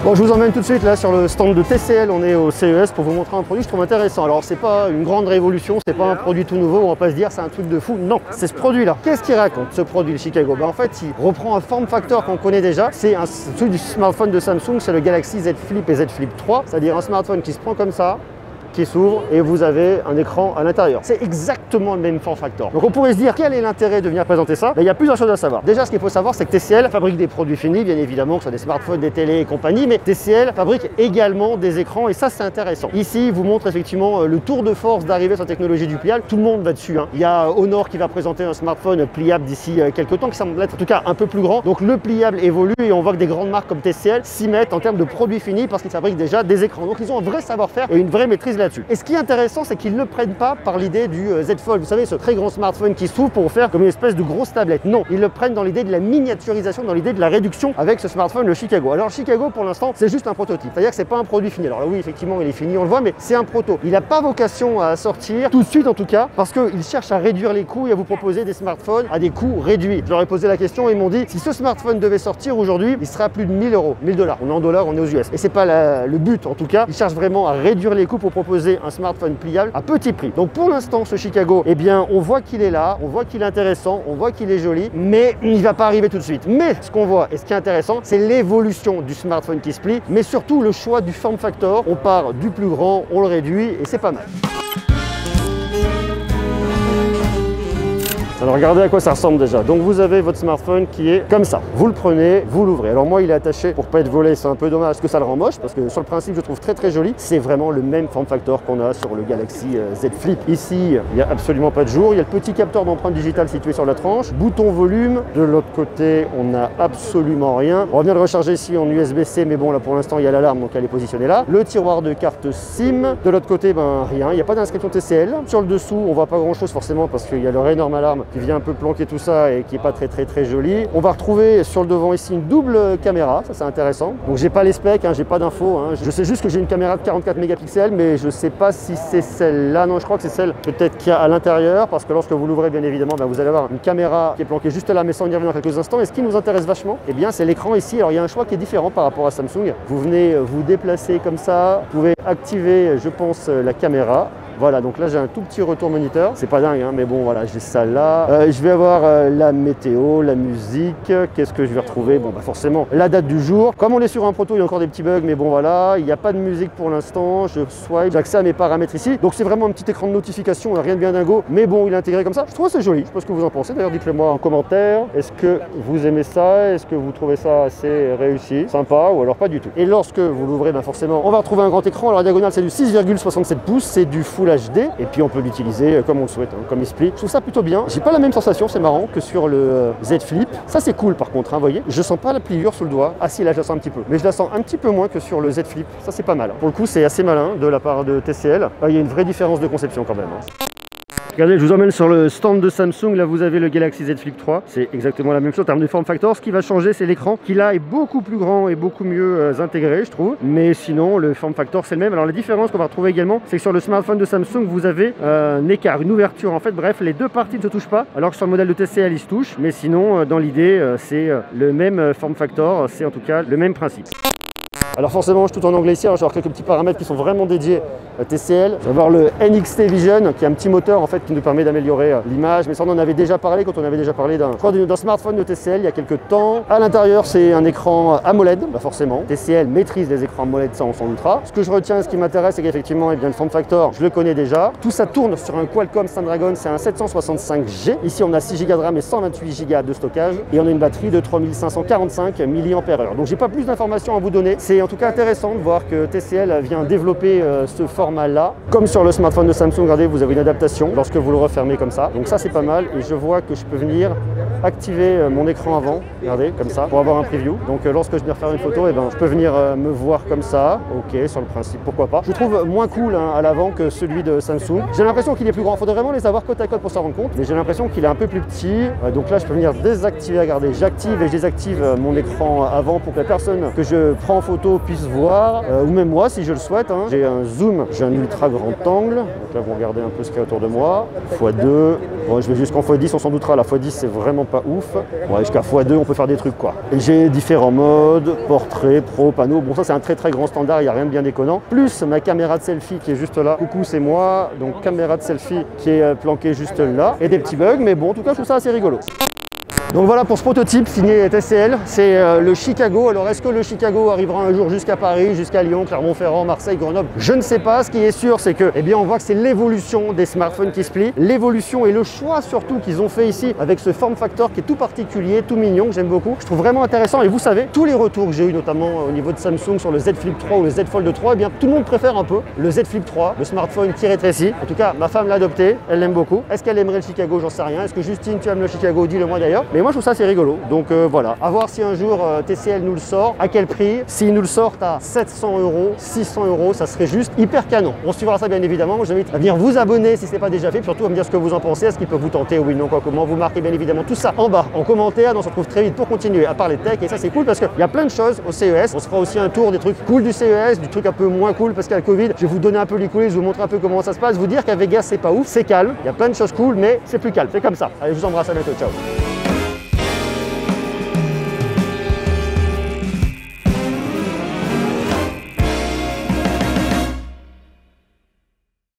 Bon, je vous emmène tout de suite là sur le stand de TCL, on est au CES pour vous montrer un produit que je trouve intéressant. Alors c'est pas une grande révolution, c'est pas un produit tout nouveau, on va pas se dire c'est un truc de fou, non, c'est ce produit là. Qu'est-ce qu'il raconte ce produit, le Chicago? En fait il reprend un form factor qu'on connaît déjà, c'est celui du smartphone de Samsung, c'est le Galaxy Z Flip et Z Flip 3, c'est-à-dire un smartphone qui se prend comme ça, qui s'ouvre et vous avez un écran à l'intérieur. C'est exactement le même form factor. Donc on pourrait se dire quel est l'intérêt de venir présenter ça? Il y a plusieurs choses à savoir. Déjà ce qu'il faut savoir c'est que TCL fabrique des produits finis, bien évidemment, que ce soit des smartphones, des télés et compagnie, mais TCL fabrique également des écrans et ça c'est intéressant. Ici il vous montre effectivement le tour de force d'arriver sur la technologie du pliable. Tout le monde va dessus. Il y a Honor qui va présenter un smartphone pliable d'ici quelques temps qui semble être en tout cas un peu plus grand. Donc le pliable évolue et on voit que des grandes marques comme TCL s'y mettent en termes de produits finis parce qu'ils fabriquent déjà des écrans. Donc ils ont un vrai savoir-faire et une vraie maîtrise là-dessus. Et ce qui est intéressant, c'est qu'ils ne prennent pas par l'idée du Z Fold. Vous savez, ce très grand smartphone qui s'ouvre pour faire comme une espèce de grosse tablette. Non, ils le prennent dans l'idée de la miniaturisation, dans l'idée de la réduction avec ce smartphone, le Chicago. Alors, le Chicago, pour l'instant, c'est juste un prototype. C'est-à-dire que c'est pas un produit fini. Alors là, oui, effectivement, il est fini, on le voit, mais c'est un proto. Il n'a pas vocation à sortir tout de suite, en tout cas, parce qu'ils cherchent à réduire les coûts et à vous proposer des smartphones à des coûts réduits. Je leur ai posé la question et ils m'ont dit, si ce smartphone devait sortir aujourd'hui, il serait à plus de 1000 euros, 1000 $. On est en dollars, on est aux US. Et c'est pas le but, en tout cas. Ils cherchent vraiment à réduire les coûts pour proposer un smartphone pliable à petit prix. Donc pour l'instant, ce Chicago, eh bien, on voit qu'il est là, on voit qu'il est intéressant, on voit qu'il est joli, mais il ne va pas arriver tout de suite. Mais ce qu'on voit et ce qui est intéressant, c'est l'évolution du smartphone qui se plie, mais surtout le choix du form factor. On part du plus grand, on le réduit et c'est pas mal. Alors regardez à quoi ça ressemble déjà. Donc vous avez votre smartphone qui est comme ça. Vous le prenez, vous l'ouvrez. Alors moi il est attaché pour pas être volé, c'est un peu dommage parce que ça le rend moche parce que sur le principe je trouve très joli. C'est vraiment le même form factor qu'on a sur le Galaxy Z Flip. Ici il n'y a absolument pas de jour. Il y a le petit capteur d'empreinte digitale situé sur la tranche. Bouton volume. De l'autre côté on n'a absolument rien. On va venir le recharger ici en USB-C mais bon là pour l'instant il y a l'alarme donc elle est positionnée là. Le tiroir de carte SIM. De l'autre côté ben rien. Il n'y a pas d'inscription TCL. Sur le dessous on voit pas grand chose forcément parce qu'il y a leur énorme alarme qui vient un peu planquer tout ça et qui est pas très joli. On va retrouver sur le devant ici une double caméra, ça c'est intéressant. Donc j'ai pas les specs, j'ai pas d'infos. Je sais juste que j'ai une caméra de 44 mégapixels, mais je sais pas si c'est celle-là. Non, je crois que c'est celle peut-être qu'il y a à l'intérieur, parce que lorsque vous l'ouvrez, bien évidemment, vous allez avoir une caméra qui est planquée juste là, mais ça on y revient dans quelques instants. Et ce qui nous intéresse vachement, eh bien c'est l'écran ici. Alors il y a un choix qui est différent par rapport à Samsung. Vous venez vous déplacer comme ça, vous pouvez activer, je pense, la caméra. Voilà, donc là j'ai un tout petit retour moniteur, c'est pas dingue, mais bon voilà, j'ai ça là. Je vais avoir la météo, la musique, qu'est-ce que je vais retrouver? Bon, forcément, la date du jour. Comme on est sur un proto, il y a encore des petits bugs, mais bon voilà, il n'y a pas de musique pour l'instant. Je swipe, j'ai accès à mes paramètres ici. Donc c'est vraiment un petit écran de notification, rien de bien dingo, mais bon, il est intégré comme ça. Je trouve ça joli, je sais pas ce que vous en pensez. D'ailleurs, dites-le moi en commentaire. Est-ce que vous aimez ça? Est-ce que vous trouvez ça assez réussi, sympa, ou alors pas du tout? Et lorsque vous l'ouvrez, forcément, on va retrouver un grand écran. Alors la diagonale, c'est du 6,67 pouces, c'est du Full HD et puis on peut l'utiliser comme on le souhaite, comme il se plie. Je trouve ça plutôt bien. J'ai pas la même sensation, c'est marrant, que sur le Z Flip. Ça c'est cool par contre, vous voyez. Je sens pas la pliure sous le doigt. Ah si, là je la sens un petit peu. Mais je la sens un petit peu moins que sur le Z Flip. Ça c'est pas mal. Pour le coup, c'est assez malin de la part de TCL. Il y a une vraie différence de conception quand même. Regardez, je vous emmène sur le stand de Samsung. Là, vous avez le Galaxy Z Flip 3. C'est exactement la même chose en termes de form factor. Ce qui va changer, c'est l'écran qui là est beaucoup plus grand et beaucoup mieux intégré, je trouve. Mais sinon, le form factor, c'est le même. Alors, la différence qu'on va retrouver également, c'est que sur le smartphone de Samsung, vous avez un écart, une ouverture. En fait, bref, les deux parties ne se touchent pas. Alors que sur le modèle de TCL, ils se touchent. Mais sinon, dans l'idée, c'est le même form factor. C'est en tout cas le même principe. Alors forcément, je suis tout en anglais ici, alors je vais avoir quelques petits paramètres qui sont vraiment dédiés à TCL. Je vais avoir le NXT Vision, qui est un petit moteur en fait qui nous permet d'améliorer l'image, mais ça on en avait déjà parlé quand on avait déjà parlé d'un smartphone de TCL il y a quelques temps. À l'intérieur, c'est un écran AMOLED, forcément. TCL maîtrise les écrans AMOLED, ça on s'en doutera. Ce que je retiens, ce qui m'intéresse, c'est qu'effectivement, le form factor, je le connais déjà. Tout ça tourne sur un Qualcomm Snapdragon, c'est un 765G. Ici, on a 6 Go de RAM et 128 Go de stockage, et on a une batterie de 3545 mAh. Donc j'ai pas plus d'informations à vous donner. C'est en tout cas intéressant de voir que TCL vient développer ce format-là. Comme sur le smartphone de Samsung, regardez, vous avez une adaptation lorsque vous le refermez comme ça. Donc ça, c'est pas mal. Et je vois que je peux venir activer mon écran avant, regardez, comme ça, pour avoir un preview. Donc lorsque je viens faire une photo, je peux venir me voir comme ça. Ok, sur le principe, pourquoi pas. Je trouve moins cool à l'avant que celui de Samsung. J'ai l'impression qu'il est plus grand. Il faudrait vraiment les avoir côte à côte pour s'en rendre compte. Mais j'ai l'impression qu'il est un peu plus petit. Donc là, je peux venir désactiver, regardez, j'active et je désactive mon écran avant pour que la personne que je prends en photo puisse voir, ou même moi si je le souhaite. J'ai un zoom, j'ai un ultra grand angle. Donc là, vous regardez un peu ce qu'il y a autour de moi. x2. Bon, je vais jusqu'en x10, on s'en doutera. La x10, c'est vraiment pas pas ouf. Ouais, jusqu'à x2, on peut faire des trucs quoi. Et j'ai différents modes, portrait, pro, panneau. Bon, ça c'est un très très grand standard, il n'y a rien de bien déconnant. Plus ma caméra de selfie qui est juste là. Coucou, c'est moi. Donc caméra de selfie qui est planquée juste là. Et des petits bugs, mais bon, en tout cas, je trouve ça assez rigolo. Donc voilà pour ce prototype signé TCL, c'est le Chicago. Alors est-ce que le Chicago arrivera un jour jusqu'à Paris, jusqu'à Lyon, Clermont-Ferrand, Marseille, Grenoble? Je ne sais pas. Ce qui est sûr, c'est que, eh bien, on voit que c'est l'évolution des smartphones qui se plient, l'évolution et le choix surtout qu'ils ont fait ici avec ce form factor qui est tout particulier, tout mignon, que j'aime beaucoup. Je trouve vraiment intéressant. Et vous savez, tous les retours que j'ai eu notamment au niveau de Samsung sur le Z Flip 3 ou le Z Fold 3, eh bien, tout le monde préfère un peu le Z Flip 3, le smartphone qui rétrécit. En tout cas, ma femme l'a adopté, elle l'aime beaucoup. Est-ce qu'elle aimerait le Chicago? J'en sais rien. Est-ce que Justine, tu aimes le Chicago? Dis-le moi d'ailleurs. Mais moi, je trouve ça assez rigolo. Donc voilà, à voir si un jour TCL nous le sort, à quel prix. S'ils nous le sortent à 700 €, 600 €, ça serait juste hyper canon. On suivra ça bien évidemment. Je vous invite à venir vous abonner si ce n'est pas déjà fait, puis surtout à me dire ce que vous en pensez, est-ce qu'il peut vous tenter, oui, non, quoi, comment. Vous marquez bien évidemment tout ça en bas en commentaire. On se retrouve très vite pour continuer à parler tech et ça c'est cool parce qu'il y a plein de choses au CES. On se fera aussi un tour des trucs cool du CES, du truc un peu moins cool parce qu'il y a le Covid. Je vais vous donner un peu les coulisses, vous montrer un peu comment ça se passe, vous dire qu'à Vegas c'est pas ouf, c'est calme. Il y a plein de choses cool, mais c'est plus calme. C'est comme ça. Allez, je vous embrasse, à bientôt, ciao.